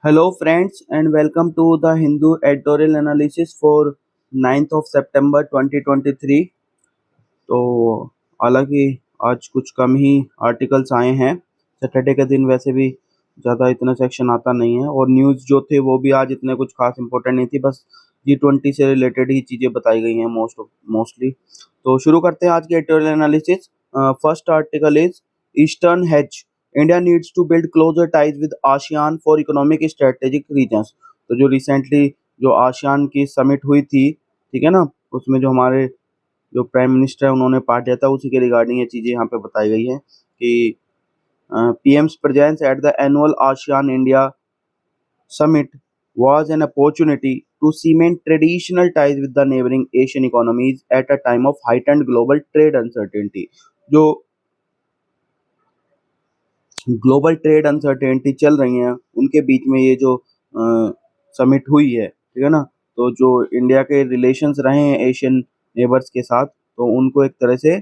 Hello, friends, and welcome to the Hindu editorial analysis for 9th of September 2023। तो हालांकि आज कुछ कम ही articles आए हैं। सैटरडे के दिन वैसे भी ज़्यादा इतना सेक्शन आता नहीं है और न्यूज़ जो थे वो भी आज इतने कुछ खास इंपॉर्टेंट नहीं थी। बस G20 से रिलेटेड ही चीज़ें बताई गई हैं मोस्टली। तो शुरू करते हैं आज के editorial analysis. First article is eastern hedge, India needs to build closer ties with ASEAN for economic strategic reasons. तो जो रिसेंटली जो आसियान की समिट हुई थी, ठीक है ना, उसमें जो हमारे जो प्राइम मिनिस्टर है उन्होंने पार्ट लिया था, उसी के रिगार्डिंग ये चीज़ें यहाँ पे बताई गई हैं कि PM's presence at the annual ASEAN India summit was an opportunity to cement traditional ties with the neighboring Asian economies at a time of heightened global trade uncertainty। जो ग्लोबल ट्रेड अनसर्टेनिटी चल रही हैं उनके बीच में ये जो summit हुई है, ठीक है ना, तो जो इंडिया के रिलेशंस रहे हैं एशियन नेबर्स के साथ, तो उनको एक तरह से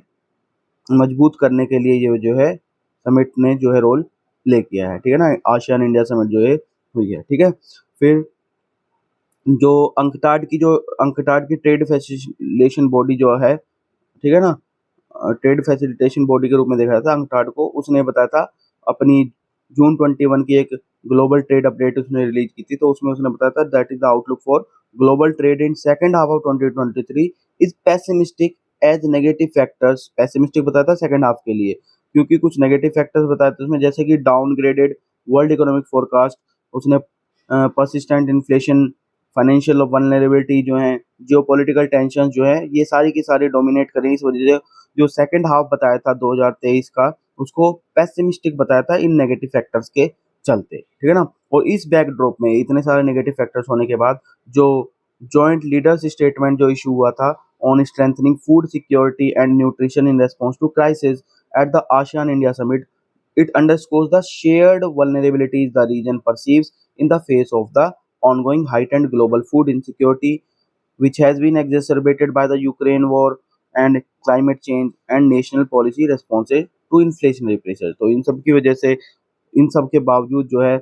मजबूत करने के लिए ये जो है समिट ने जो है रोल प्ले किया है, ठीक है ना। आसियान इंडिया समिट जो है हुई है, ठीक है। फिर जो अंकटाड की ट्रेड फैसिलिटेशन बॉडी जो है, ठीक है ना, ट्रेड फैसिलिटेशन बॉडी के रूप में देखा जाता है अंकटाड को। उसने बताया था अपनी जून 21 की एक ग्लोबल ट्रेड अपडेट उसने रिलीज की थी, तो उसमें उसने बताया था that is the outlook for global trade in second half of 2023 is pessimistic as negative factors. Pessimistic बताया था सेकंड हाफ के लिए, क्योंकि कुछ नेगेटिव फैक्टर्स बताए थे उसमें, जैसे कि डाउनग्रेडेड वर्ल्ड इकोनॉमिक फोरकास्ट, उसने परसिस्टेंट इन्फ्लेशन, फाइनेंशियल वल्नरेबिलिटी जो है, जियोपॉलिटिकल टेंशन जो है, ये सारी की सारी डोमिनेट करें। इस वजह से जो सेकंड हाफ बताया था 2023 का, उसको पेसिमिस्टिक बताया था इन नेगेटिव फैक्टर्स के चलते, ठीक है ना। और इस बैकड्रॉप में इतने सारे नेगेटिव फैक्टर्स होने के बाद जो जॉइंट लीडर्स स्टेटमेंट जो इशू हुआ था on strengthening food security and nutrition in response to crisis at the ASEAN India summit, it underscores the shared vulnerabilities the region perceives in the face of the ongoing heightened global food insecurity, which has been exacerbated by the Ukraine war and climate change and national policy responses to inflationary pressures। तो इन सब की वजह से, इन सब के बावजूद जो है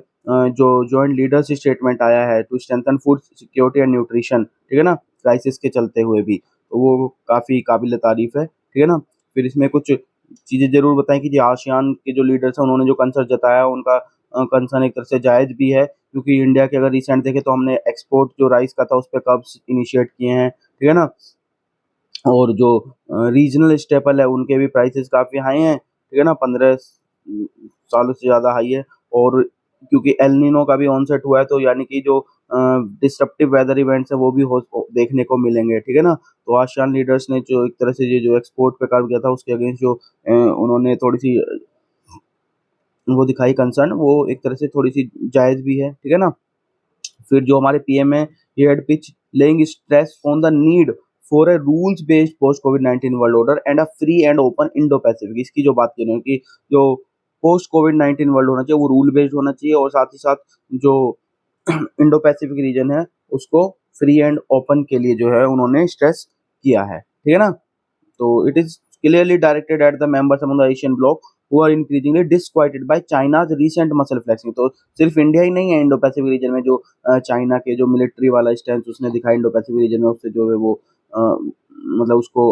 जो जॉइंट लीडर्स स्टेटमेंट आया है to strengthen food security and nutrition, ठीक है ना, क्राइसिस के चलते हुए भी, तो वो काफ़ी काबिल तारीफ है, ठीक है ना। फिर इसमें कुछ चीज़ें ज़रूर बताएं कि जो आसियान के जो लीडर्स हैं उन्होंने जो कंसर्न जताया, उनका कंसर्न एक तरह से जायज़ भी है, क्योंकि इंडिया के अगर रिसेंट देखें तो हमने एक्सपोर्ट जो राइस का था उस पर कब्स इनिशिएट किए हैं, ठीक है ना। और जो रीजनल स्टेपल है उनके भी प्राइसेस काफ़ी हाई हैं, ठीक है ना, 15 सालों से ज़्यादा हाई है। और क्योंकि एल नीनो का भी ऑनसेट हुआ है, तो यानी कि जो डिसरप्टिव वेदर इवेंट्स है वो भी देखने को मिलेंगे, ठीक है ना। तो आसियान लीडर्स ने जो एक तरह से ये जो एक्सपोर्ट पे कर्व किया था उसके अगेंस्ट जो उन्होंने थोड़ी सी वो दिखाई कंसर्न, वो एक तरह से थोड़ी सी जायज़ भी है, ठीक है ना। फिर जो हमारे पीएम है, he had pitch laying stress on the need for a rules based post Covid 19 world order and a free and open Indo Pacific. इसकी जो बात की है कि जो पोस्ट कोविड 19 वर्ल्ड होना चाहिए वो रूल बेस्ड होना चाहिए, और साथ ही साथ जो इंडो पैसिफिक रीजन है उसको फ्री एंड ओपन के लिए जो है उन्होंने स्ट्रेस किया है, ठीक है ना। तो it is clearly directed at the members among the Asian bloc who are increasingly disquieted by China's recent muscle flexing। तो सिर्फ इंडिया ही नहीं है इंडो पैसिफिक रीजन में जो चाइना के जो मिलिट्री वाला स्टैंस उसने दिखाया इंडो पैसिफिक रीजन में, उससे जो है वो मतलब उसको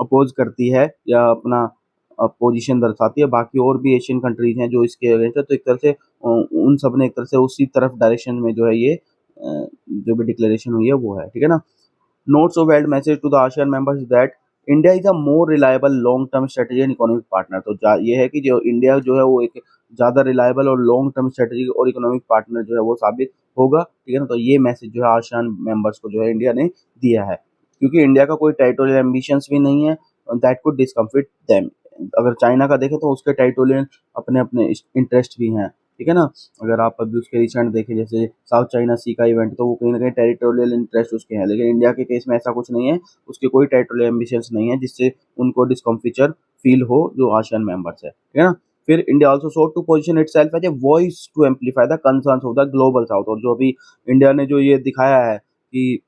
अपोज करती है या अपना पोजीशन दर्शाती है। बाकी और भी एशियन कंट्रीज हैं जो इसके अगेंस्ट है, तो एक तरह से उन सब ने एक तरह से उसी तरफ डायरेक्शन में जो है ये जो भी डिक्लेरेशन हुई है वो है, ठीक है ना। Notes of held message to the ASEAN members is that India is a more reliable long term strategy and economic partner। तो ये है कि जो इंडिया जो है वो एक ज़्यादा रिलायबल और लॉन्ग टर्म स्ट्रेटेजी और इकोनॉमिक पार्टनर जो है वो साबित होगा, ठीक है ना। तो ये मैसेज जो है आसियान मेंबर्स को जो है इंडिया ने दिया है, क्योंकि इंडिया का कोई टेरिटोरियल एम्बिशंस भी नहीं है दैट कुड डिसकम्फिट देम। अगर चाइना का देखें तो उसके टेरिटोरियल अपने अपने इंटरेस्ट भी हैं, ठीक है ना। अगर आप अभी उसके रिसेंट देखें जैसे साउथ चाइना सी का इवेंट, तो वो कहीं ना कहीं टेरिटोरियल इंटरेस्ट उसके हैं, लेकिन इंडिया के केस में ऐसा कुछ नहीं है, उसके कोई टेरिटोरियल एम्बिशंस नहीं है जिससे उनको डिस्कम्फिचर फील हो जो आसियान मेंबर्स है, ठीक है ना। फिर India also sought to position itself as a voice to amplify the concerns of the global south. और जो अभी इंडिया ने जो ये दिखाया है कि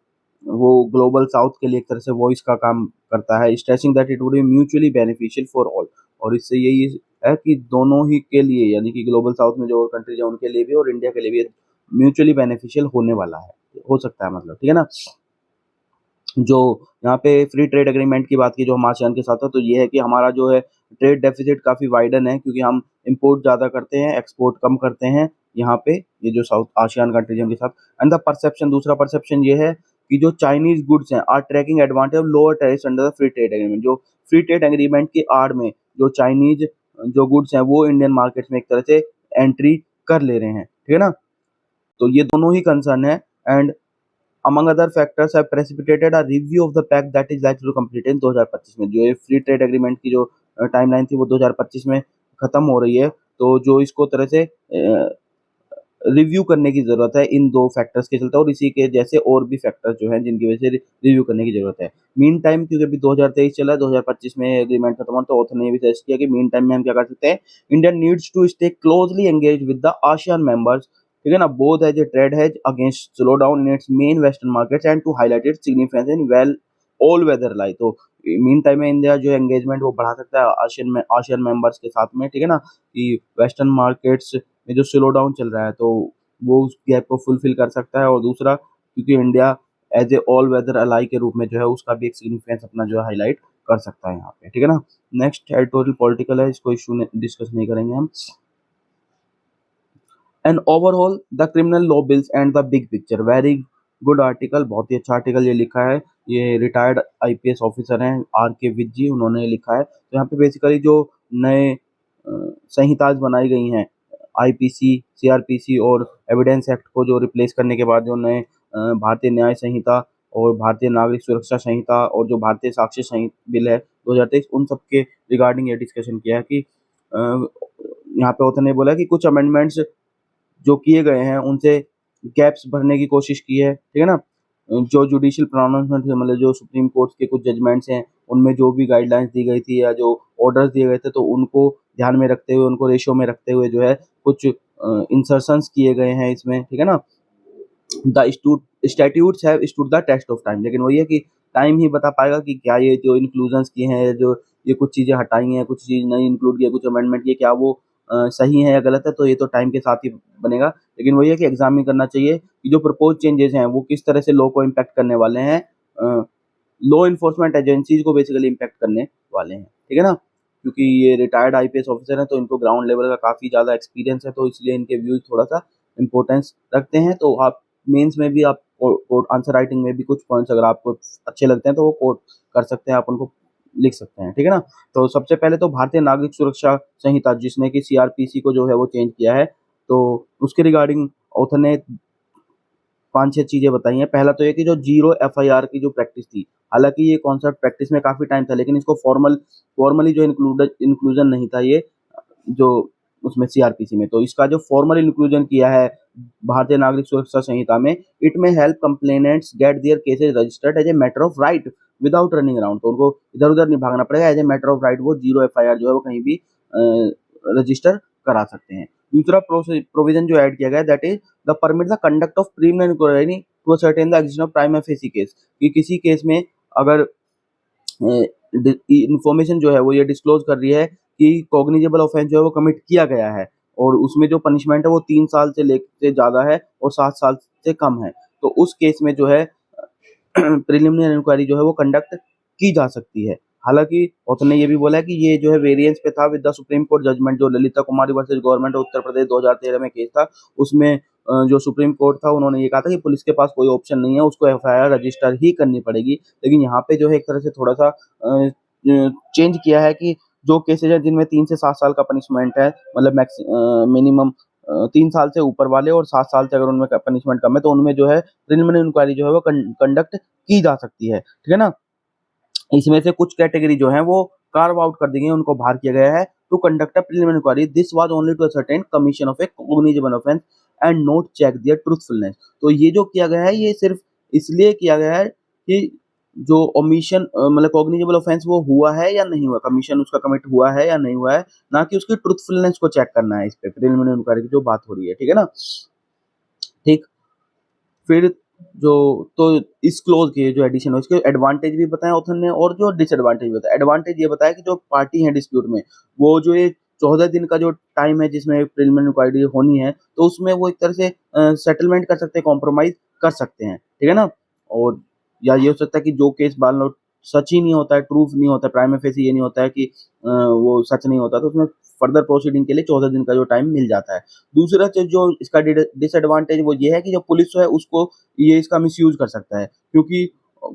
वो ग्लोबल साउथ के लिए एक तरह से वॉइस का काम करता है, stressing that it would be mutually beneficial for all. और इससे यही है कि दोनों ही के लिए, यानी कि ग्लोबल साउथ में जो कंट्रीज है उनके लिए भी और इंडिया के लिए भी म्यूचुअली बेनिफिशियल होने वाला है, हो सकता है मतलब, ठीक है ना। जो यहाँ पे फ्री ट्रेड एग्रीमेंट की बात की जो हम आसियान के साथ है, तो ये है कि हमारा जो है ट्रेड डेफिसिट काफ़ी वाइडन है, क्योंकि हम इम्पोर्ट ज़्यादा करते हैं, एक्सपोर्ट कम करते हैं यहाँ पे, ये जो साउथ आसियान कंट्रीज के साथ। एंड द परसेप्शन, दूसरा परसेप्शन ये है कि जो चाइनीज गुड्स हैं are tracking advantage of lower tariffs under the free trade agreement. जो फ्री ट्रेड एग्रीमेंट की आड़ में जो चाइनीज जो गुड्स हैं वो इंडियन मार्केट्स में एक तरह से एंट्री कर ले रहे हैं, ठीक है ना। तो ये दोनों ही कंसर्न है। And among other factors have precipitated a review of the pact that is likely to complete in 2025 में। जो ये फ्री ट्रेड एग्रीमेंट की जो टाइमलाइन थी वो 2025 में खत्म हो रही है, तो जो इसको तरह से रिव्यू करने की जरूरत है इन दो फैक्टर्स के चलते, और इसी के जैसे और भी फैक्टर्स जो हैं जिनकी वजह से रिव्यू करने की जरूरत है। मीन टाइम, क्योंकि अभी 2023 चला है, 2025 में एग्रीमेंट खत्म हुआ, तो ऑथर ने भी सजेस्ट किया कि मीन टाइम में हम क्या कर सकते हैं, India needs to stay closely engage with the ASEAN members, ठीक है ना, both as a trade hedge against slow down in its main western markets and to highlight its significance in well all weather ally. तो meantime में India जो engagement वो बढ़ा सकता है आसियान मेंबर्स के साथ में, ठीक है ना, कि वेस्टर्न मार्केट्स में जो स्लो डाउन चल रहा है तो वो उस गैप को फुलफिल कर सकता है। और दूसरा, क्योंकि India as a all weather ally के रूप में जो है उसका भी एक सिग्निफिकेंस अपना जो है हाईलाइट कर सकता है यहाँ पे, ठीक है ना। नेक्स्ट टेरिटोरियल पॉलिटिकल है, इसको इशू डिस्कस नहीं करेंगे हम। And overall the criminal law bills and the big picture, very good article, बहुत ही अच्छा आर्टिकल ये लिखा है। ये रिटायर्ड आईपीएस ऑफिसर हैं आर के विज जी, उन्होंने लिखा है। तो यहाँ पे बेसिकली जो नए संहिताज बनाई गई हैं, आईपीसी, सीआरपीसी और एविडेंस एक्ट को जो रिप्लेस करने के बाद जो नए भारतीय न्याय संहिता और भारतीय नागरिक सुरक्षा संहिता और जो भारतीय साक्ष्य संहिता बिल है 2023, उन सब के रिगार्डिंग ये डिस्कशन किया है कि यहाँ पे ऑथर ने बोला कि कुछ अमेंडमेंट्स जो किए गए हैं उनसे गैप्स भरने की कोशिश की है, ठीक है ना। जो जुडिशियल प्रोनाउंसमेंट मतलब जो सुप्रीम कोर्ट के कुछ जजमेंट्स हैं उनमें जो भी गाइडलाइंस दी गई थी या जो ऑर्डर्स दिए गए थे, तो उनको ध्यान में रखते हुए, उनको रेशियो में रखते हुए जो है कुछ इंसर्शंस किए गए हैं इसमें, ठीक है ना। The statutes have stood the test of time, लेकिन वही है कि टाइम ही बता पाएगा कि क्या ये जो इंक्लूजन्स किए हैं, जो ये कुछ चीज़ें हटाई हैं, कुछ चीज़ नहीं इंक्लूड किया, कुछ अमेंडमेंट किए, क्या वो सही है या गलत है, तो ये तो टाइम के साथ ही बनेगा। लेकिन वही है कि एग्जामिन करना चाहिए कि जो प्रपोज चेंजेस हैं वो किस तरह से लॉ को इम्पैक्ट करने वाले हैं, लॉ इन्फोर्समेंट एजेंसीज को बेसिकली इम्पैक्ट करने वाले हैं, ठीक है ना। क्योंकि ये रिटायर्ड आईपीएस ऑफिसर हैं तो इनको ग्राउंड लेवल का काफ़ी ज़्यादा एक्सपीरियंस है, तो इसलिए इनके व्यूज़ थोड़ा सा इंपॉर्टेंस रखते हैं। तो आप मेंस में भी, आप कोड आंसर राइटिंग में भी कुछ पॉइंट्स अगर आपको अच्छे लगते हैं तो वो कोट कर सकते हैं, आप उनको लिख सकते हैं, ठीक है ना। तो सबसे पहले तो भारतीय नागरिक सुरक्षा संहिता, जिसने कि सीआरपीसी को जो है वो चेंज किया है, तो उसके रिगार्डिंग ऑथर ने 5-6 चीज़ें बताई हैं। पहला तो ये कि जो जीरो एफआईआर की जो प्रैक्टिस थी, हालांकि ये कॉन्सेप्ट प्रैक्टिस में काफ़ी टाइम था, लेकिन इसको फॉर्मली जो इंक्लूजन नहीं था ये जो उसमें सीआरपीसी में, तो इसका जो फॉर्मल इंक्लूजन किया है भारतीय नागरिक सुरक्षा संहिता में, इट में help complainants get their cases registered as a matter of right without running around. तो उनको इधर उधर नहीं भागना पड़ेगा, as a matter of right वो जीरो एफआईआर जो है वो कहीं भी रजिस्टर करा सकते हैं। दूसरा प्रोविजन जो ऐड किया गया that is the permit the conduct of preliminary inquiry to certain the existence of prima facie case, कि किसी केस में अगर इंफॉर्मेशन जो है वो ये डिस्क्लोज कर रही है कि कॉग्निजेबल ऑफेंस जो है वो कमिट किया गया है और उसमें जो पनिशमेंट है वो 3 साल से लेकर ज़्यादा है और 7 साल से कम है, तो उस केस में जो है प्रिलिमिनरी इंक्वायरी जो है वो कंडक्ट की जा सकती है। हालांकि ऑथर ने ये भी बोला है कि ये जो है वेरिएंस पे था with the Supreme Court judgment, जो Lalita Kumari versus government of Uttar Pradesh 2013 में केस था, उसमें जो सुप्रीम कोर्ट था उन्होंने ये कहा था कि पुलिस के पास कोई ऑप्शन नहीं है, उसको एफआईआर रजिस्टर ही करनी पड़ेगी। लेकिन यहाँ पे जो है एक तरह से थोड़ा सा चेंज किया है कि जो केसेज है जिनमें 3 से 7 साल का पनिशमेंट है, मतलब मिनिमम 3 साल से ऊपर वाले और 7 साल से अगर उनमें पनिशमेंट कम है, तो उनमें जो है प्रिलिमिनरी इंक्वायरी जो है वो कंडक्ट की जा सकती है, ठीक है ना। इसमें से कुछ कैटेगरी जो है वो कार्व आउट कर दी गई, उनको बाहर किया गया है to conduct a preliminary inquiry, this was only to ascertain commission of a cognizable offence and not check their truthfulness. तो ये जो किया गया है ये सिर्फ इसलिए किया गया है कि जो ओमिशन मतलब कॉग्निजेबल ऑफेंस वो हुआ है या नहीं हुआ, कमीशन उसका कमिट हुआ है या नहीं हुआ है, ना कि उसकी ट्रूथफुलनेस को चेक करना है इस पे प्रिलिमिनरी इंक्वायरी की जो बात हो रही है, ठीक है ना। ठीक, फिर जो तो इस क्लोज के जो एडिशन है उसके एडवांटेज भी बताया ऑथर ने और जो डिसएडवांटेज बताया। एडवांटेज ये बताया कि जो पार्टी है डिस्प्यूट में वो जो ये 14 दिन का जो टाइम है जिसमें प्रिलिमिनरी इंक्वायरी होनी है, तो उसमें वो एक तरह से सेटलमेंट कर सकते हैं, कॉम्प्रोमाइज़ कर सकते हैं, ठीक है ना? और या ये हो सकता है कि जो केस मान लो सच ही नहीं होता है, प्रूफ नहीं होता है, प्राइमा फेसी ये नहीं होता है कि वो सच नहीं होता, तो उसमें फर्दर प्रोसीडिंग के लिए 14 दिन का जो टाइम मिल जाता है। दूसरा चीज़ जो इसका डिसएडवांटेज वो ये है कि जो पुलिस जो है उसको ये इसका मिसयूज़ कर सकता है, क्योंकि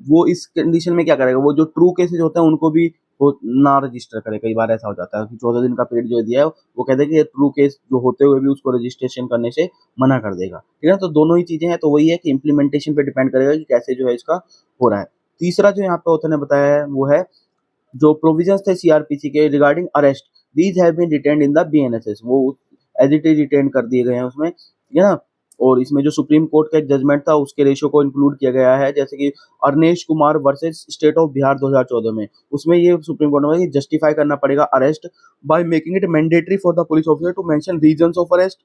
वो इस कंडीशन में क्या करेगा, वो जो ट्रू केसेज़ होते हैं उनको भी वो ना रजिस्टर करे, कई बार ऐसा हो जाता है कि 14 दिन का पीरियड जो दिया है, वो कहते हैं कि ये ट्रू केस जो होते हुए भी उसको रजिस्ट्रेशन करने से मना कर देगा, ठीक है ना? तो दोनों ही चीज़ें हैं, तो वही है कि इम्प्लीमेंटेशन पे डिपेंड करेगा कि कैसे जो है इसका हो रहा है। तीसरा जो यहाँ पे ऑथर ने बताया है वो है जो प्रोविजंस थे सीआरपीसी के regarding arrest, these have been retained in the BNSS, वो एज इट इज रिटेन कर दिए गए हैं उसमें, ठीक है ना? और इसमें जो सुप्रीम कोर्ट का एक जजमेंट था उसके रेशो को इंक्लूड किया गया है, जैसे कि Arnesh Kumar versus state of Bihar 2014 में, उसमें ये सुप्रीम कोर्ट ने बोला कि जस्टिफाई करना पड़ेगा arrest by making it mandatory for the police officer to mention reasons of arrest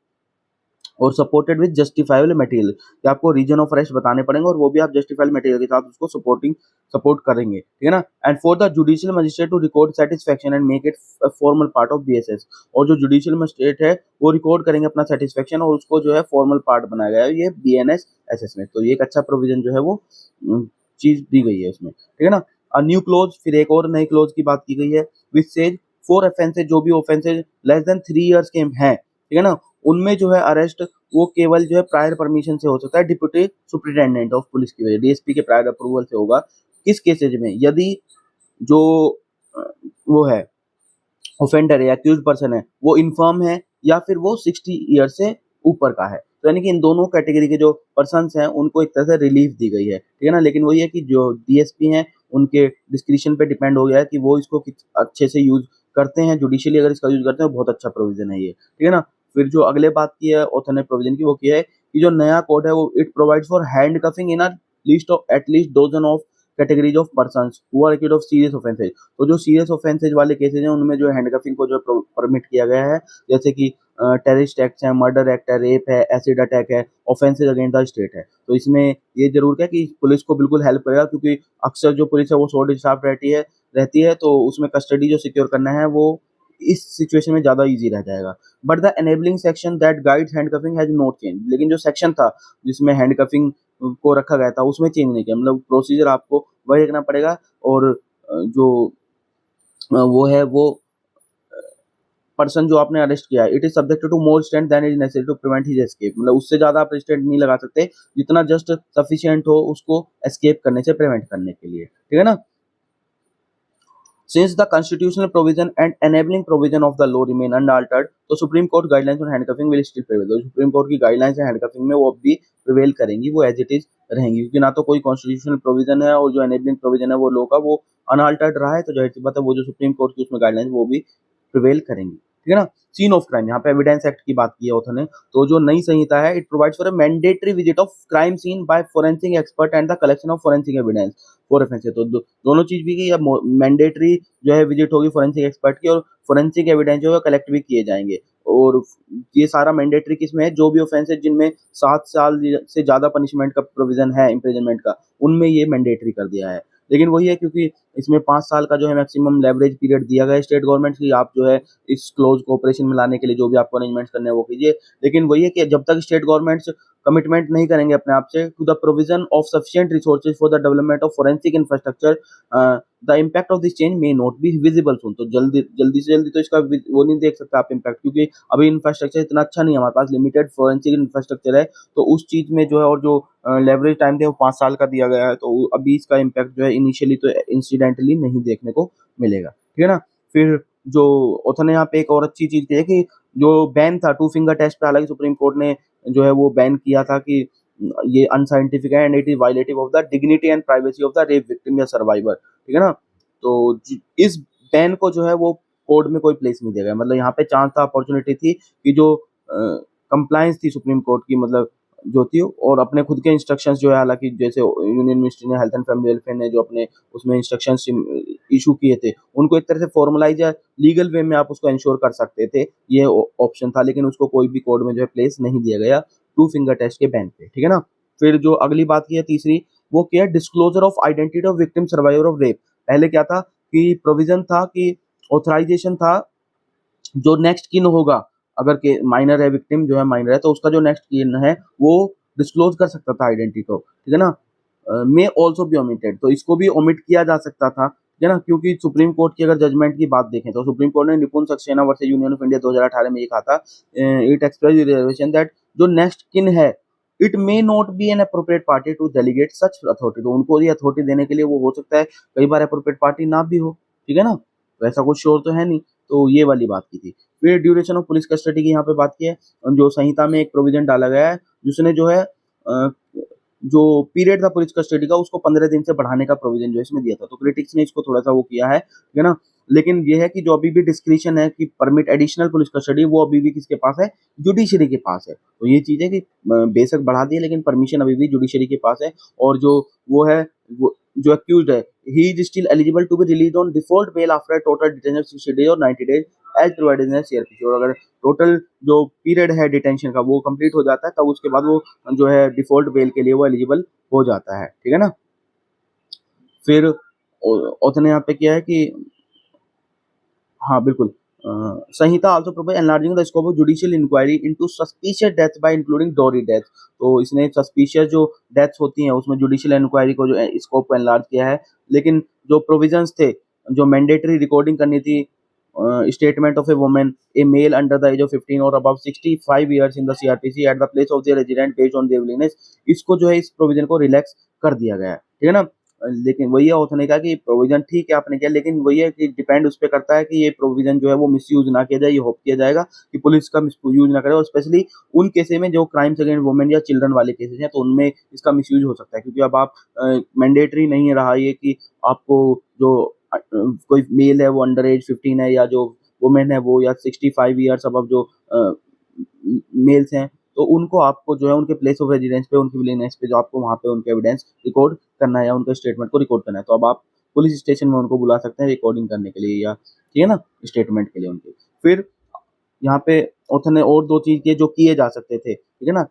और सपोर्टेड विद जस्टिफाइबल मटेरियल, कि आपको रीजन ऑफ अरेस्ट बताने पड़ेंगे और वो भी आप जस्टिफाइबल मटेरियल के साथ उसको सपोर्ट करेंगे, ठीक है ना? And for the judicial magistrate to record satisfaction and make it formal part of BSS, और जो जुडिशियल मजिस्ट्रेट है वो रिकॉर्ड करेंगे अपना सेटिस्फेक्शन और उसको जो है फॉर्मल पार्ट बनाया गया है ये बीएनएस एसएस में, तो ये एक अच्छा प्रोविजन जो है वो चीज दी गई है उसमें, ठीक है ना? न्यू क्लोज, फिर एक और नई क्लोज की बात की गई है विच सेज फॉर ऑफेंसेज, जो भी ऑफेंसेज लेस देन 3 इयर्स के हैं, ठीक है ना, उनमें जो है अरेस्ट वो केवल जो है प्रायर परमिशन से हो सकता है, डिप्टी सुपरिटेंडेंट ऑफ पुलिस की वजह, डीएसपी के प्रायर अप्रूवल से होगा। किस केसेज में? यदि जो वो है ऑफेंडर है या अक्यूज्ड पर्सन है वो इन्फर्म है या फिर वो 60 ईयर से ऊपर का है, तो यानी कि इन दोनों कैटेगरी के जो पर्सन्स हैं उनको एक तरह से रिलीफ दी गई है, ठीक है ना? लेकिन वही है कि जो डीएसपी हैं उनके डिस्क्रिप्शन पे डिपेंड हो गया है कि वो इसको अच्छे से यूज करते हैं, जुडिशियली अगर इसका यूज करते हैं बहुत अच्छा प्रोविजन है ये, ठीक है ना? फिर जो अगले बात की है ऑथर ने प्रोविजन की, वो किया है कि जो नया कोड है वो it provides for handcuffing in a list of at least dozen of categories of persons who are accused of serious offences, तो जो सीरियस ऑफेंसेज वाले केसेज हैं उनमें जो हैंडकफिंग को जो परमिट किया गया है, जैसे कि टेररिस्ट एक्ट है, मर्डर एक्ट है, रेप है, एसिड अटैक है, ऑफेंसेज अगेंस्ट द स्टेट है, तो इसमें ये जरूर है कि पुलिस को बिल्कुल हेल्प करेगा, क्योंकि अक्सर जो पुलिस है वो शॉर्ट स्टाफ रहती है, तो उसमें कस्टडी जो सिक्योर करना है वो इस सिचुएशन में ज्यादा इजी रह जाएगा। But the enabling section that guides handcuffing has not change, लेकिन जो सेक्शन था जिसमें हैंडकफिंग को रखा गया था उसमें चेंज नहीं किया, मतलब प्रोसीजर आपको वही रखना पड़ेगा, और जो वो है वो पर्सन जो आपने अरेस्ट किया है, it is subjected to more strength than is necessary to prevent his escape, मतलब उससे ज्यादा आप रिस्ट्रेंट नहीं लगा सकते जितना जस्ट सफिशिएंट हो उसको एस्केप करने से प्रिवेंट करने के लिए, ठीक है ना? Since the constitutional provision and enabling provision of the law remain unaltered, तो supreme court guidelines on handcuffing will still prevail, तो सुप्रीम कोर्ट की गाइडलाइंस है हैंडकफिंग में वो अब भी प्रिवेल करेंगी, वो एज इट इज रहेंगी, क्योंकि ना तो कोई कॉन्स्टिट्यूशनल प्रोविजन है और जो एनेबलिंग प्रोविजन है वो लॉ का वो अनअल्टर्ड रहा है, तो जाहिर सी बात है वो जो सुप्रीम कोर्ट की उसमें गाइडलाइंस वो भी प्रिवेल करेंगी, ठीक है ना? सीन ऑफ क्राइम, यहाँ पे एविडेंस एक्ट की बात की है ऑथर ने, तो जो नई संहिता है it provides for a mandatory visit of crime scene by forensic expert and the collection of forensic evidence for offence, तो दोनों चीज भी की मैंडेटरी जो है विजिट होगी फोरेंसिक एक्सपर्ट की, और फोरेंसिक एविडेंस जो है कलेक्ट भी किए जाएंगे, और ये सारा मैंडेटरी किसमें है? जो भी ऑफेंस है जिनमें 7 साल से ज्यादा पनिशमेंट का प्रोविजन है इम्प्रिजनमेंट का, उनमें ये मैंडेटरी कर दिया है। लेकिन वही है क्योंकि इसमें 5 साल का जो है मैक्सिमम लेवरेज पीरियड दिया गया है स्टेट गवर्नमेंट की, आप जो है इस क्लोज कोऑपरेशन में लाने के लिए जो भी आपको अरेंजमेंट्स करने हैं वो कीजिए, लेकिन वही है कि जब तक स्टेट गवर्नमेंट्स कमिटमेंट नहीं करेंगे अपने आप से to the provision of sufficient resources for the development of forensic infrastructure, the impact of this change may not be visible soon, तो जल्दी से जल्दी तो इसका वो नहीं देख सकते आप इम्पैक्ट, क्योंकि अभी इंफ्रास्ट्रक्चर इतना अच्छा नहीं है, हमारे पास लिमिटेड फोरेंसिक इंफ्रास्ट्रक्चर है, तो उस चीज में जो है, और जो लेवरेज टाइम थे वो 5 साल का दिया गया है, तो अभी इसका इम्पैक्ट जो है इनिशियली तो इंसिडेंटली नहीं देखने को मिलेगा, ठीक है ना? फिर जो ऑथर ने यहाँ पे एक और अच्छी चीज की है कि जो बैन था टू फिंगर टेस्ट पे, हालांकि सुप्रीम कोर्ट ने जो है वो बैन किया था कि ये अनसाइंटिफिक है and it is violative of the dignity and privacy of the rape victim या सर्वाइवर, ठीक है ना? तो इस बैन को जो है वो कोर्ट में कोई प्लेस नहीं दिया गया, मतलब यहाँ पे चांस था, अपॉर्चुनिटी थी कि जो कंप्लायंस थी सुप्रीम कोर्ट की, मतलब जो थी, और अपने खुद के इंस्ट्रक्शंस जो है, हालांकि जैसे यूनियन मिनिस्ट्री ने हेल्थ एंड फैमिली वेलफेयर ने जो अपने उसमें इंस्ट्रक्शंस इशू किए थे उनको एक तरह से फॉर्मलाइज या लीगल वे में आप उसको इंश्योर कर सकते थे, ये ऑप्शन था, लेकिन उसको कोई भी कोर्ट में जो है प्लेस नहीं दिया गया टू फिंगर टेस्ट के बैन पे, ठीक है ना? फिर जो अगली बात की है तीसरी, वो क्या है? Disclosure of identity of victim survivor of rape. पहले क्या था कि प्रोविजन था कि ऑथराइजेशन था जो नेक्स्ट किन होगा, अगर के माइनर है, विक्टिम जो है माइनर है, तो उसका जो नेक्स्ट किन है वो डिस्क्लोज कर सकता था आइडेंटिटी को, ठीक है ना। मे ऑल्सो बी ओमिटेड, तो इसको भी ओमिट किया जा सकता था, ठीक है ना, क्योंकि सुप्रीम कोर्ट की अगर जजमेंट की बात देखें तो सुप्रीम कोर्ट ने Nipun Saxena versus union of India 2018 में ये कहा था, इट एक्सप्रेस रिजर्वेशन दैट जो नेक्स्ट किन है it may not be an appropriate party to delegate such authority, तो उनको ये अथॉरिटी देने के लिए वो हो सकता है कई बार अप्रोप्रिएट पार्टी ना भी हो, ठीक है ना, तो ऐसा कुछ श्योर तो है नहीं, तो ये वाली बात की थी। फिर ड्यूरेशन ऑफ पुलिस कस्टडी की यहाँ पे बात की है, जो संहिता में एक प्रोविजन डाला गया है जिसने जो है जो पीरियड था पुलिस कस्टडी का उसको 15 दिन से बढ़ाने का प्रोविजन जो इसमें दिया था, तो क्रिटिक्स ने इसको थोड़ा सा वो किया है, ठीक है ना, लेकिन ये है कि जो अभी भी डिस्क्रिशन है कि परमिट एडिशनल पुलिस कस्टडी वो अभी भी किसके पास है, जुडिशरी के पास है, तो ये चीज है कि बेशक बढ़ा दिए लेकिन परमिशन अभी भी जुडिशरी के पास है, और जो वो है वो जो अक्यूज्ड है he is still eligible to be released on default bail after a total detention of 60 days or 90 days as provided in the CRPC, और अगर टोटल जो पीरियड है डिटेंशन का वो कंप्लीट हो जाता है तब उसके बाद वो जो है डिफॉल्ट बेल के लिए वो एलिजिबल हो जाता है, ठीक है ना। फिर उसने यहाँ पे किया है कि हाँ, बिल्कुल। Sanhita also provide enlarging the scope of judicial inquiry into suspicious death by including dowry death, तो इसने सस्पिशियस जो डेथ्स होती हैं उसमें जुडिशियल इंक्वायरी को जो स्कोप को एनलार्ज किया है, लेकिन जो प्रोविजंस थे जो मैंडेटरी रिकॉर्डिंग करनी थी statement of a woman a male under the age of 15 और above 65 years in the CrPC at the place of their resident based on their willingness, इसको जो है इस प्रोविजन को रिलैक्स कर दिया गया है, ठीक है ना। लेकिन वही है उसने कहा कि प्रोविजन ठीक है आपने किया, लेकिन वही है कि डिपेंड उस पर करता है कि ये प्रोविजन जो है वो मिसयूज ना किया जाए, ये होप किया जाएगा कि पुलिस का मिसयूज ना करे, और स्पेशली उन केसेस में जो क्राइम्स अगेंस्ट वुमेन या चिल्ड्रन वाले केसेस हैं तो उनमें इसका मिसयूज हो सकता है, क्योंकि अब आप मैंडेटरी नहीं रहा ये कि आपको जो कोई मेल है वो अंडर एज 15 है या जो वुमेन है वो या 65 ईयर्स अब जो मेल्स हैं तो उनको आपको जो है उनके प्लेस ऑफ रेजिडेंस पे उनकी विलेनेस पे जो आपको वहाँ पे उनके एविडेंस रिकॉर्ड करना है या उनके स्टेटमेंट को रिकॉर्ड करना है, तो अब आप पुलिस स्टेशन में उनको बुला सकते हैं रिकॉर्डिंग करने के लिए या ठीक है ना स्टेटमेंट के लिए उनके। फिर यहाँ पे ऑथर ने और दो चीज किए जो किए जा सकते थे, ठीक है ना,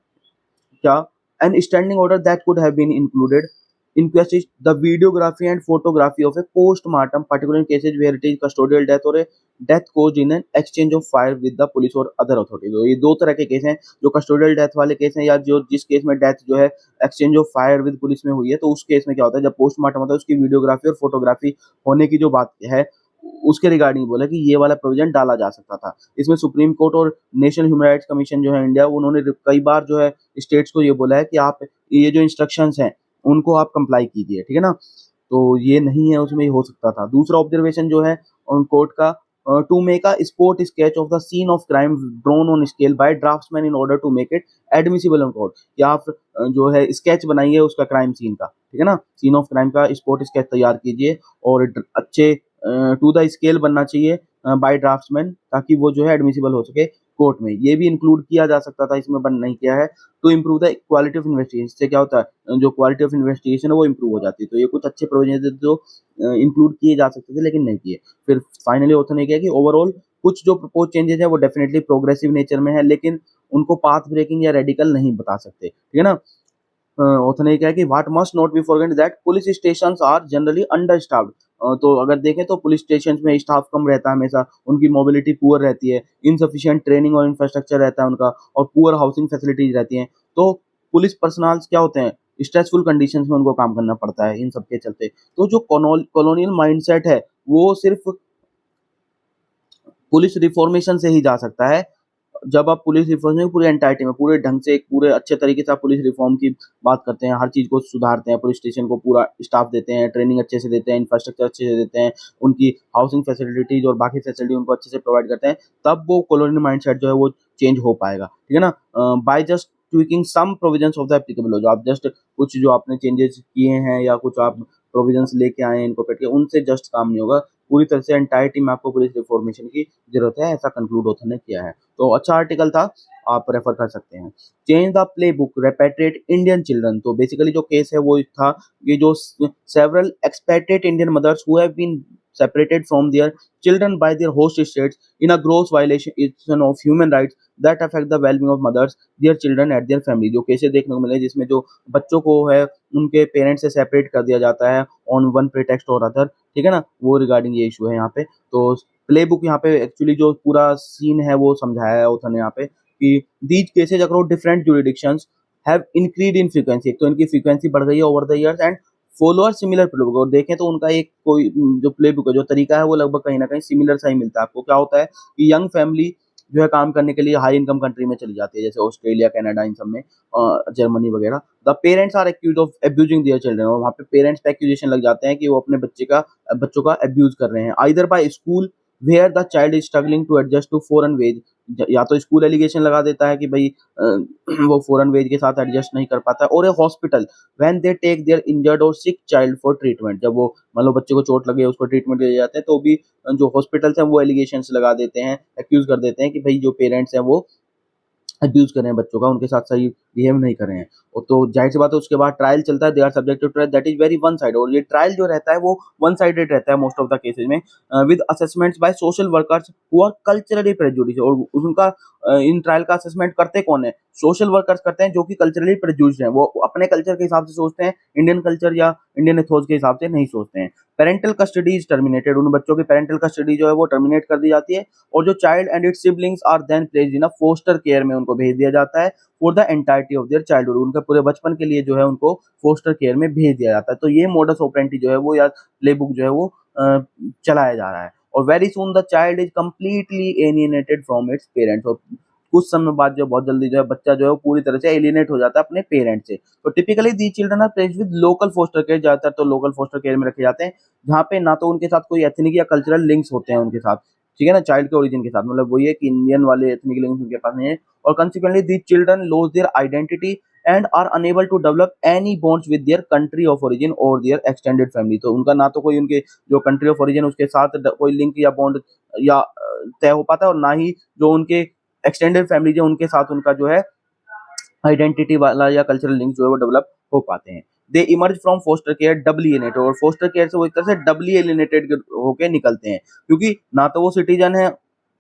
क्या an standing order that could have been included inquest is the videography and photography of a post-mortem, particularly in cases where it is custodial death or a death caused in an exchange of fire with the police or other authorities। तो ये दो तरह के case हैं, जो custodial death वाले case हैं या जो जिस केस में डेथ जो है exchange of fire with police में हुई है, तो उस केस में क्या होता है जब पोस्टमार्टम होता है उसकी वीडियोग्राफी और फोटोग्राफी होने की जो बात है उसके रिगार्डिंग बोला कि ये वाला प्रोविजन डाला जा सकता था। इसमें सुप्रीम कोर्ट और नेशनल ह्यूमन राइट्स कमीशन जो है इंडिया उन्होंने कई बार जो है स्टेट्स को ये बोला है कि आप ये जो इंस्ट्रक्शंस हैं उनको आप कंप्लाई कीजिए, ठीक है ना, तो ये नहीं है उसमें हो सकता था। दूसरा ऑब्जर्वेशन जो है ऑन कोर्ट का to make a spot sketch of the scene of crime drawn on scale by draftsman in order to make it admissible on court, कि आप जो है स्केच बनाइए उसका क्राइम सीन का, ठीक है ना, सीन ऑफ क्राइम का स्पॉट स्केच तैयार कीजिए और अच्छे टू द स्केल बनना चाहिए बाय ड्राफ्ट्समैन ताकि वो जो है एडमिसिबल हो सके कोर्ट में। ये भी इंक्लूड किया जा सकता था, इसमें बंद नहीं किया है। To improve the quality of investigation, इससे क्या होता है जो क्वालिटी ऑफ इन्वेस्टिगेशन है वो इम्प्रूव हो जाती है, तो ये कुछ अच्छे प्रोविजन थे जो इंक्लूड किए जा सकते थे लेकिन नहीं किए। फिर फाइनली ऑथर ने किया कि ओवरऑल कुछ जो प्रपोज चेंजेस है वो डेफिनेटली प्रोग्रेसिव नेचर में है लेकिन उनको पाथ ब्रेकिंग या रेडिकल नहीं बता सकते, ठीक है ना। ऑथर ने कहा कि what must not be forget that police stations are generally under staffed, तो अगर देखें तो पुलिस स्टेशन में स्टाफ कम रहता है हमेशा, उनकी मोबिलिटी पुअर रहती है, इनसफिशिएंट ट्रेनिंग और इंफ्रास्ट्रक्चर रहता है उनका और पुअर हाउसिंग फैसिलिटीज रहती हैं, तो पुलिस पर्सनल्स क्या होते हैं स्ट्रेसफुल कंडीशंस में उनको काम करना पड़ता है इन सब के चलते। तो जो कॉलोनियल माइंडसेट है वो सिर्फ पुलिस रिफॉर्मेशन से ही जा सकता है। जब आप पुलिस रिफॉर्म में पूरे एंटायरिटी में पूरे ढंग से एक पूरे अच्छे तरीके से आप पुलिस रिफॉर्म की बात करते हैं, हर चीज को सुधारते हैं, पुलिस स्टेशन को पूरा स्टाफ देते हैं, ट्रेनिंग अच्छे से देते हैं, इंफ्रास्ट्रक्चर अच्छे से देते हैं, उनकी हाउसिंग फैसिलिटीज और बाकी फैसिलिटी उनको अच्छे से प्रोवाइड करते हैं, तब वो कॉलोनियल माइंडसेट जो है वो चेंज हो पाएगा, ठीक है ना। By just tweaking some provisions of the applicable law, जो आप जस्ट कुछ जो आपने चेंजेस किए हैं या कुछ आप प्रोविजंस लेके आए हैं इनकॉर्पोरेट के, उनसे जस्ट काम नहीं होगा, पूरी तरह से एंटायर टीम में आपको पुलिस रिफॉर्मेशन की जरूरत है, ऐसा कंक्लूड ऑथर ने किया है। तो अच्छा आर्टिकल था, आप रेफर कर सकते हैं। Change the play book repatriate Indian children, तो बेसिकली जो केस है वो था ये जो several expatriate Indian mothers who have been separated from their children by their host states in a gross violation of human rights that affect the well-being of mothers, their children and their family, जो cases देखने को मिले जिसमें जो बच्चों को है उनके पेरेंट्स से सेपरेट कर दिया जाता है ऑन वन प्रिटेक्स्ट और अदर, ठीक है ना, वो रिगार्डिंग ये इशू है यहाँ पे। तो प्ले बुक यहाँ पे एक्चुअली जो पूरा सीन है वो समझाया है ऑथर ने यहाँ पे कि these cases across different jurisdictions have increase in frequency. एक तो इनकी फ्रीक्वेंसी बढ़ गई है over the years and follow a similar play book. और देखें तो उनका एक कोई जो प्ले बुक है, जो तरीका है वो लगभग कहीं ना कहीं सिमिलर सा ही मिलता है आपको। क्या होता है कि यंग फैमिली जो है काम करने के लिए हाई इनकम कंट्री में चली जाती है, जैसे ऑस्ट्रेलिया, कनाडा, इन सब में, जर्मनी वगैरह। The parents are accuse of abusing their children, और वहाँ पे पेरेंट्स पे एक्यूजेशन लग जाते हैं कि वो अपने बच्चों का एब्यूज कर रहे हैं। Either by school where the child is struggling to adjust to foreign ways, या तो स्कूल एलिगेशन लगा देता है कि भाई वो फॉरेन वेज के साथ एडजस्ट नहीं कर पाता है, और a hospital when they take their injured or sick child for treatment, जब वो मान लो बच्चे को चोट लगे उसको ट्रीटमेंट ले जाते हैं तो भी जो हॉस्पिटल्स हैं वो एलिगेशंस लगा देते हैं, एक्यूज कर देते हैं कि भाई जो पेरेंट्स हैं वो अब्यूज कर रहे हैं बच्चों का, उनके साथ सही बिहेव नहीं कर रहे हैं। और तो जाहिर सी बात है उसके बाद ट्रायल चलता है, they are subject to trial that is very one side, और ये ट्रायल जो रहता है वो वन साइडेड रहता है मोस्ट ऑफ द केसेज में, with assessments by social workers who are culturally prejudice. और उनका इन ट्रायल का असेसमेंट करते कौन है? सोशल वर्कर्स करते हैं जो कि कल्चरली प्रेजुडिस्ड हैं, वो अपने कल्चर के हिसाब से सोचते हैं, इंडियन कल्चर या इंडियन एथोस के हिसाब से नहीं सोचते हैं। पेरेंटल कस्टडी इज टर्मिनेटेड, उन बच्चों की पेरेंटल कस्टडी जो है वो टर्मिनेट कर दी जाती है, और जो child and its siblings are then placed in a foster care में उनको भेज दिया जाता है for the entirety of their childhood, उनके पूरे बचपन के लिए जो है उनको फोस्टर केयर में भेज दिया जाता है। तो ये मोडस ऑपरेंडी जो है वो, या प्ले बुक जो है वो चलाया जा रहा है। और very soon the child is completely alienated from its parents, और कुछ समय बाद जो बहुत जल्दी जो है बच्चा जो है वो पूरी तरह से एलियनेट हो जाता है अपने पेरेंट्स से। तो typically the children are placed with local foster care, ज्यादातर तो लोकल फोस्टर केयर में रखे जाते हैं, जहाँ पे ना तो उनके साथ कोई एथनिक या कल्चरल लिंक्स होते हैं उनके साथ, ठीक है ना, चाइल्ड के ओरिजिन के साथ, मतलब वही है कि इंडियन वाले एथनिक लिंक्स उनके पास नहीं है। और consequently the children loss their identity and are unable to develop any bonds with their country of origin और देयर एक्सटेंडेड फैमिली। तो उनका ना तो कोई उनके जो कंट्री ऑफ ओरिजिन उसके साथ कोई लिंक या बॉन्ड या तय हो पाता है, और ना ही जो उनके एक्सटेंडेड फैमिली जो उनके साथ उनका जो है आइडेंटिटी वाला या कल्चरल लिंक जो है वो डेवलप हो पाते हैं। They emerge from foster care doubly alienated, और फोस्टर केयर से वो एक तरह से डबली एलिनेटेड होके निकलते हैं, क्योंकि ना तो वो सिटीजन है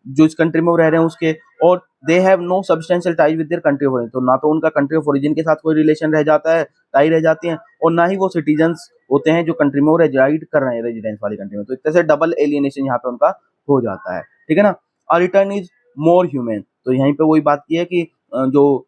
जो इस कंट्री में वो रह रहे हैं उसके, और they have no substantial ties with their country of origin, तो ना तो उनका कंट्री ऑफ ओरिजिन के साथ कोई रिलेशन रह जाता है, टाई रह जाती है, और ना ही वो सिटीजन्स होते हैं जो कंट्री में वो रेजिड कर रहे हैं, रेजिडेंस वाली कंट्री में। तो एक तरह से डबल एलियनेशन यहाँ पे उनका हो जाता है, ठीक है ना। अ रिटर्न इज मोर ह्यूमन, तो यहीं पे वही बात की है कि जो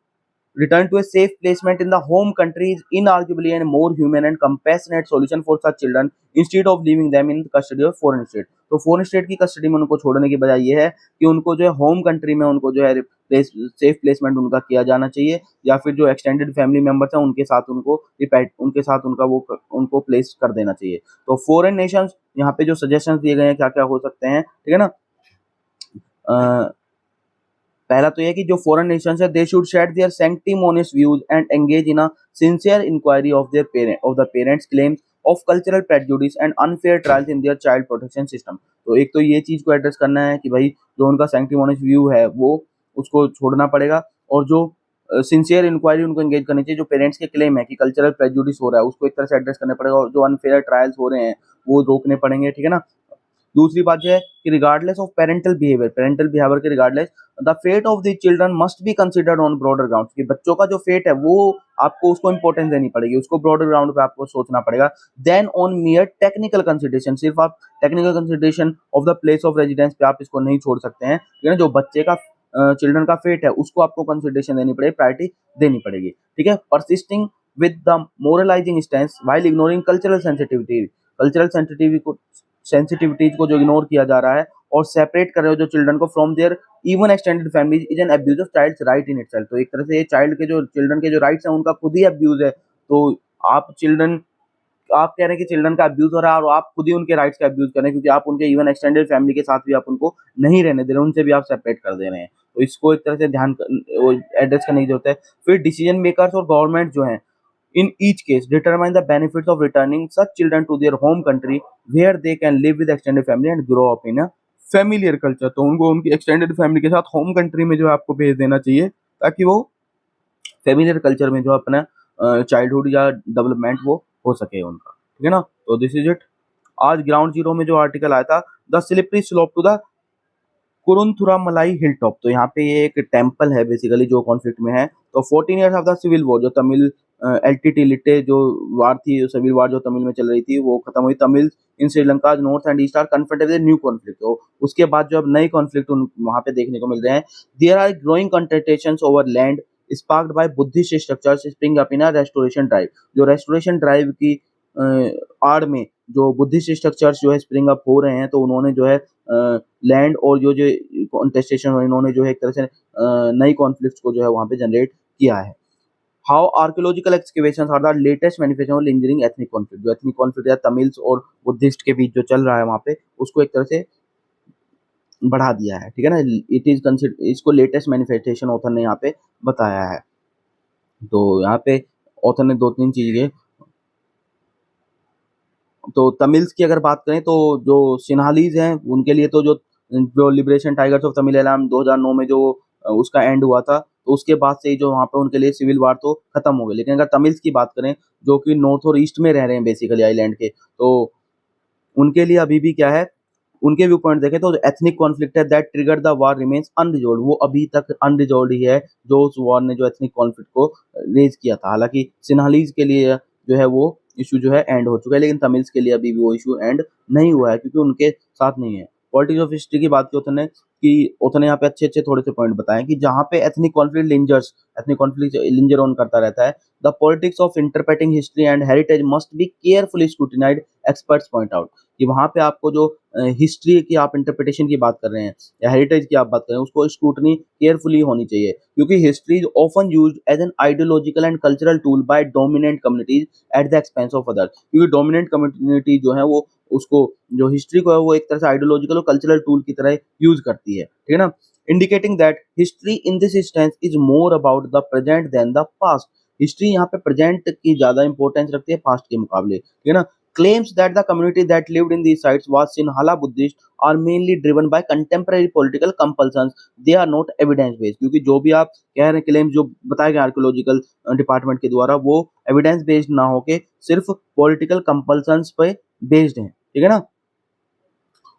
return to a safe placement in the home country is inarguably a more human and compassionate solution for such children instead of leaving them in the custody of foreign state। तो फॉरेन स्टेट की custody में उनको छोड़ने की बजाय ये है कि उनको जो है होम कंट्री में उनको जो है सेफ प्लेसमेंट उनका किया जाना चाहिए, या फिर जो एक्सटेंडेड फैमिली मेंबर्स हैं उनके साथ उनके साथ उनका वो उनको प्लेस कर देना चाहिए। तो फॉरेन नेशंस यहाँ पे जो सजेशंस दिए गए हैं क्या क्या हो सकते हैं, ठीक है ना। पहला तो यह कि जो फॉरेन नेशंस है they should shed their sanctimonious views and engage in a sincere inquiry of the parents claims of cultural prejudice and unfair trials in their child protection system. तो एक तो ये चीज को एड्रेस करना है कि भाई जो उनका सैंक्टिमोनियस व्यू है वो उसको छोड़ना पड़ेगा, और जो सिंसियर इंक्वायरी उनको एंगेज करनी चाहिए, जो पेरेंट्स के क्लेम है कि कल्चरल प्रेजुडिस हो रहा है उसको एक तरह से एड्रेस करना पड़ेगा, और जो अनफेयर ट्रायल्स हो रहे हैं वो रोकने पड़ेंगे, ठीक है ना। दूसरी बात जो है कि रिगार्डलेस ऑफ पेरेंटल बिहेवियर के regardless the fate of the children must be considered on broader ground, कि बच्चों का जो फेट है वो आपको उसको इंपॉर्टेंस देनी पड़ेगी, उसको ब्रॉडर ग्राउंड पे आपको सोचना पड़ेगा, then on mere technical consideration. सिर्फ आप technical consideration of the place of residence पे आप इसको नहीं छोड़ सकते हैं, ठीक है। जो बच्चे का चिल्ड्रन का फेट है उसको आपको कंसिडरेशन देनी पड़ेगी, प्रायोरिटी देनी पड़ेगी, ठीक है। Persisting with the moralising stance while ignoring sensitivities को जो इग्नोर किया जा रहा है और सेपरेट कर रहे हो जो चिल्ड्रन को from their even extended family is an abuse of child's right in itself. तो एक तरह से ये चिल्ड्रन के जो राइट्स हैं उनका खुद ही अब्यूज है। तो आप कह रहे हैं कि चिल्ड्रन का अब्यूज हो रहा है और आप खुद ही उनके राइट्स का अब्यूज कर रहे हैं, क्योंकि आप उनके इवन एक्सटेंडेड फैमिली के साथ भी आप उनको नहीं रहने दे रहे, उनसे भी आप सेपरेट कर दे रहे हैं। तो इसको एक तरह से एड्रेस करने की जरूरत है। फिर डिसीजन मेकर्स और गवर्नमेंट जो हैं in each case determine the benefits of returning such children to their home country where they can live with extended family and grow up in a familiar culture। तो उनको उनकी extended family के साथ home country में जो है आपको भेज देना चाहिए, ताकि वो फेमिलियर कल्चर में जो अपना चाइल्डहुड या डेवलपमेंट वो हो सके उनका, ठीक है ना। तो दिस इज इट। आज ग्राउंड जीरो में जो आर्टिकल आया था the slippery slope to the Kurunthurmalai hill top, तो यहाँ पे ये एक टेम्पल है बेसिकली जो कॉन्फ्लिक्ट में है। तो 14 years of the civil war, जो तमिल एलटीटी लिट्टे जो वार थी, सिविल वार जो तमिल में चल रही थी, वो खत्म हुई। Tamil in Sri Lanka north and east are confronted with new conflict. तो उसके बाद जो अब नए कॉन्फ्लिक्ट वहाँ पे देखने को मिल रहे हैं। There are growing contentions over land sparked by Buddhist structures spring up in a restoration drive. जो रेस्टोरेशन ड्राइव की आड़ में जो बुद्धिस्ट स्ट्रक्चर्स जो है स्प्रिंग अप हो रहे हैं, तो उन्होंने जो है लैंड और जो जो कॉन्टेस्टेशन इन्होंने जो है एक तरह से नई कॉन्फ्लिक्ट्स को जो है वहाँ पे जनरेट किया है। How archaeological excavations are the latest manifestation of lingering ethnic conflict. जो एथनिक कॉन्फ्लिक्ट है तमिल्स और बुद्धिस्ट के बीच जो चल रहा है वहाँ पे, उसको एक तरह से बढ़ा दिया है, ठीक है ना। इट इज कंसिडर, इसको लेटेस्ट मैनिफेस्टेशन ऑथर ने यहाँ पे बताया है। तो यहाँ पे ऑथर ने दो तीन चीजें, तो तमिल्स की अगर बात करें तो जो सिन्हालीज हैं उनके लिए तो जो जो लिबरेशन टाइगर्स ऑफ तमिल 2009 में जो उसका एंड हुआ था, तो उसके बाद से ही जो वहाँ पे उनके लिए सिविल वार तो खत्म हो गई। लेकिन अगर तमिल्स की बात करें जो कि नॉर्थ और ईस्ट में रह रहे हैं बेसिकली आइलैंड के, तो उनके लिए अभी भी क्या है, उनके व्यू पॉइंट देखें तो एथनिक कॉन्फ्लिक्ट है that trigger the war remains unresolved. वो अभी तक अनरिजॉल्व्ड ही है जो उस वॉर ने जो एथनिक कॉन्फ्लिक्ट को रेज किया था। हालांकि सिन्हालीज के लिए जो है वो इशू जो है एंड हो चुका है, लेकिन तमिल्स के लिए अभी भी वो इशू एंड नहीं हुआ है क्योंकि उनके साथ नहीं है। पॉलिटिक्स ऑफ हिस्ट्री की बात की उतने कि उतने यहाँ पे अच्छे अच्छे थोड़े से पॉइंट बताएं कि जहाँ पे एथनिक कॉन्फ्लिक्ट लिंजर ऑन करता रहता है, the politics of interpreting history and heritage must be carefully scrutinised. Experts point out कि वहाँ पे आपको जो हिस्ट्री की आप इंटरप्रिटेशन की बात कर रहे हैं या हेरिटेज की आप बात कर रहे हैं, उसको स्क्रूटनी केयरफुली होनी चाहिए क्योंकि history is often used as an ideological and cultural tool by dominant communities at the expense of others. क्योंकि डोमिनेंट कम्युनिटी जो है वो उसको जो हिस्ट्री को है वो एक तरह से आइडियोलॉजिकल और कल्चरल टूल की तरह यूज करती है, ठीक है ना। Indicating that history in this instance is more about the present than the past. History यहाँ पे प्रेजेंट की ज्यादा इंपॉर्टेंस रखती है पास्ट के मुकाबले, ठीक है ना। Claims that the community that lived in these sites was Sinhala Buddhist are mainly driven by contemporary political compulsions. They are not evidence based। क्योंकि जो भी आप कह रहे हैं क्लेम्स जो बताए गए आर्कियोलॉजिकल डिपार्टमेंट के द्वारा, वो एविडेंस बेस्ड ना होके सिर्फ पॉलिटिकल कंपल्सन्स पे बेस्ड हैं, ठीक है ना।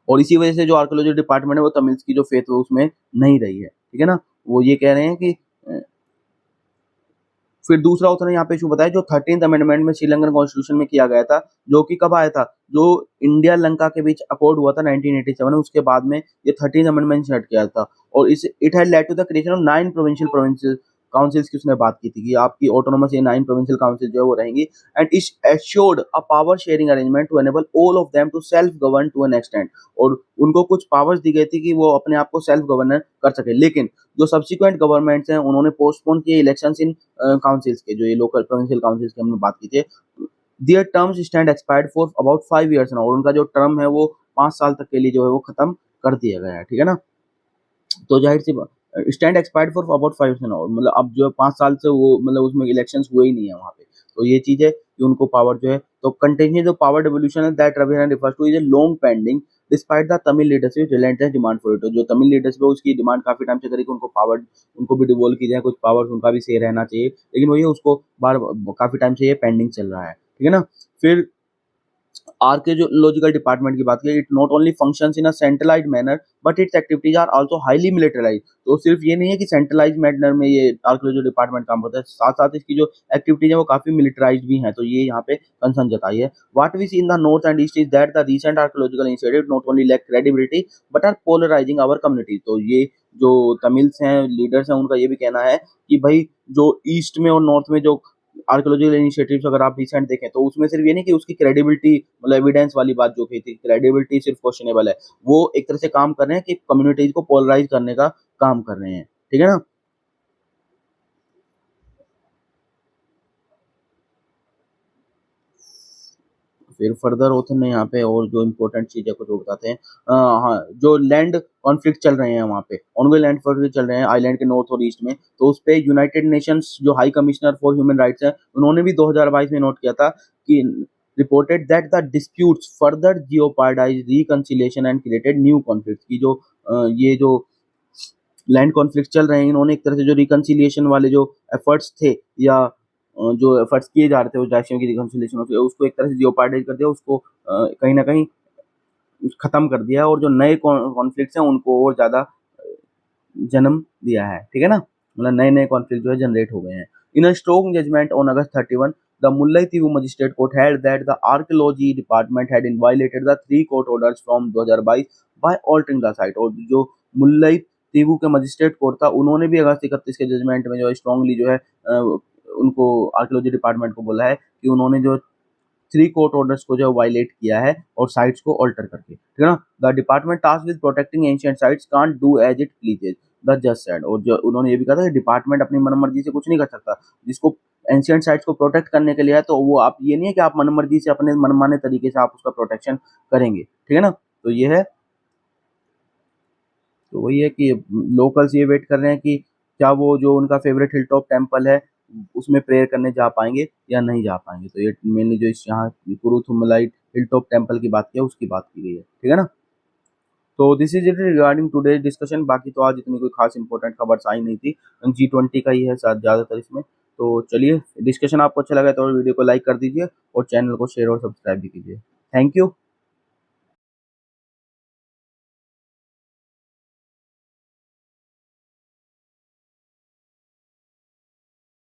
और इसी वजह से जो आर्कियोलॉजी डिपार्टमेंट है वो तमिल्स की जो फेथ है उसमें नहीं रही है, ठीक है ना। वो ये कह रहे हैं कि फिर दूसरा ऑथर ने यहाँ पे इशू बताया जो 13th अमेंडमेंट में श्रीलंकन कॉन्स्टिट्यूशन में किया गया था, जो कि कब आया था, जो इंडिया लंका के बीच अकॉर्ड हुआ था 1987 में, उसके बाद में ये 13th अमेंडमेंट सेट किया था। और इस it had led to the creation of 9 provincial councils की उसने बात की थी कि आपकी ऑटोनोमस ये 9 प्रोविंशियल काउंसिल जो है वो रहेंगी and it assured a power sharing arrangement to enable all of them to self govern to an extent. और उनको कुछ पावर्स दी गई थी कि वो अपने आप को सेल्फ गवर्नर कर सके। लेकिन जो सब्सिक्वेंट गवर्नमेंट्स हैं उन्होंने पोस्टपोन किए इलेक्शंस इन काउंसिल्स के, जो ये लोकल प्रोविंशियल काउंसिल्स की हमने बात की थी, their terms stand expired for about 5 years now. और उनका जो टर्म है वो 5 साल तक के लिए जो है वो खत्म कर दिया गया है, ठीक है ना। तो जाहिर सी stand expired for about 5 years now, मतलब अब जो 5 साल से वो मतलब उसमें इलेक्शंस हुए ही नहीं है वहाँ पे। तो ये चीज है कि उनको पावर जो है, तो कंटिन्यू जो पावर डिवोल्यूशन है that Ravi refers to is a long pending despite the Tamil leadership relentless demand for it. जो तमिल लीडरशिप है उसकी डिमांड काफी टाइम से करी कि उनको पावर, उनको भी डिवोल्व की जाए, कुछ पावर्स उनका भी से रहना चाहिए, लेकिन वही उसको बार काफी टाइम से ये पेंडिंग चल रहा है, ठीक है ना। फिर आर्कियोलॉजिकल डिपार्टमेंट की बात करें, it not only functions in a centralised manner but its activities are also highly militarised. तो सिर्फ ये नहीं है कि सेंट्रलाइज्ड मैनर में ये आर्कियोलॉजी डिपार्टमेंट काम करता है, साथ साथ इसकी जो एक्टिविटीज है वो काफी मिलिटराइज्ड भी हैं। तो ये यहाँ पे कंसर्न जताई है। What we see in the north and east is that the recent archaeological initiative not only lack credibility but are polarising our community. तो ये जो तमिल्स हैं लीडर्स हैं उनका ये भी कहना है कि भाई जो ईस्ट में और नॉर्थ में जो आर्कियोलॉजिकल इनिशिएटिव्स अगर आप रिसेंट देखें तो उसमें सिर्फ ये नहीं कि उसकी क्रेडिबिलिटी, मतलब एविडेंस वाली बात जो कही थी, क्रेडिबिलिटी सिर्फ क्वेश्चनेबल है, वो एक तरह से काम कर रहे हैं कि कम्युनिटीज को पोलराइज करने का काम कर रहे हैं, ठीक है ना। फिर फर्दर ऑथर ने यहाँ पे और जो इम्पोर्टेंट चीजें को जो बताते हैं, हाँ, जो लैंड कॉन्फ्लिक्ट चल रहे हैं वहाँ पे, ऑनगोइंग लैंड कॉन्फ्लिक्ट चल रहे हैं आइलैंड के नॉर्थ और ईस्ट में, तो उस पे यूनाइटेड नेशंस जो high commissioner for human rights है उन्होंने भी 2022 में नोट किया था कि reported that the disputes further jeopardise reconciliation and created new conflict की जो ये जो लैंड कॉन्फ्लिक्ट चल रहे हैं, इन्होंने एक तरह से जो रिकंसिलिएशन वाले जो एफर्ट्स थे या जो एफर्ट्स किए जा रहे थे उस डायरेक्शन की रिकंसिलिएशन होती है, उसको एक तरह से जियोपार्डाइज कर दिया, उसको कहीं ना कहीं खत्म कर दिया और जो नए कॉन्फ्लिक्ट्स हैं उनको और ज्यादा जन्म दिया है, ठीक है ना। मतलब नए नए कॉन्फ्लिक्ट जो है जनरेट हो गए हैं। In a strong judgment on August 31, the Mullaitivu Magistrate Court held that the Archaeology Department had violated the 3 court orders from 2022 by altering the site। और जो मुल्लाईतीवू के मजिस्ट्रेट कोर्ट था, उन्होंने भी अगस्त 31 के जजमेंट में जो है स्ट्रांगली जो है उनको आर्कियोलॉजी डिपार्टमेंट को बोला है कि उन्होंने जो 3 कोर्ट ऑर्डर्स को जो वायलेट किया है और साइट्स को ऑल्टर करके, ठीक है ना। The department task with protecting ancient sites can't do as it pleases, the जज सेड। और जो उन्होंने ये भी कहा था कि डिपार्टमेंट अपनी मनमर्जी से कुछ नहीं कर सकता, जिसको एंशिएंट साइट्स को प्रोटेक्ट करने के लिए है, तो वो आप ये नहीं है कि आप मनमर्जी से अपने मनमाने तरीके से आप उसका प्रोटेक्शन करेंगे, ठीक है ना। तो ये है, तो वही है कि लोकल्स ये वेट कर रहे हैं कि क्या वो जो उनका फेवरेट हिल टॉप टेम्पल है उसमें प्रेयर करने जा पाएंगे या नहीं जा पाएंगे। तो ये मेनली जो इस यहाँ कुरुथुमलाई हिल टॉप टेम्पल की बात की है उसकी बात की गई है, ठीक है ना। तो this is it regarding today discussion. बाकी तो आज इतनी कोई खास इंपॉर्टेंट खबर आई नहीं थी, G20 का ही है ज़्यादातर इसमें। तो चलिए, डिस्कशन आपको अच्छा लगा तो वीडियो को लाइक कर दीजिए और चैनल को शेयर और सब्सक्राइब भी कीजिए। Thank you.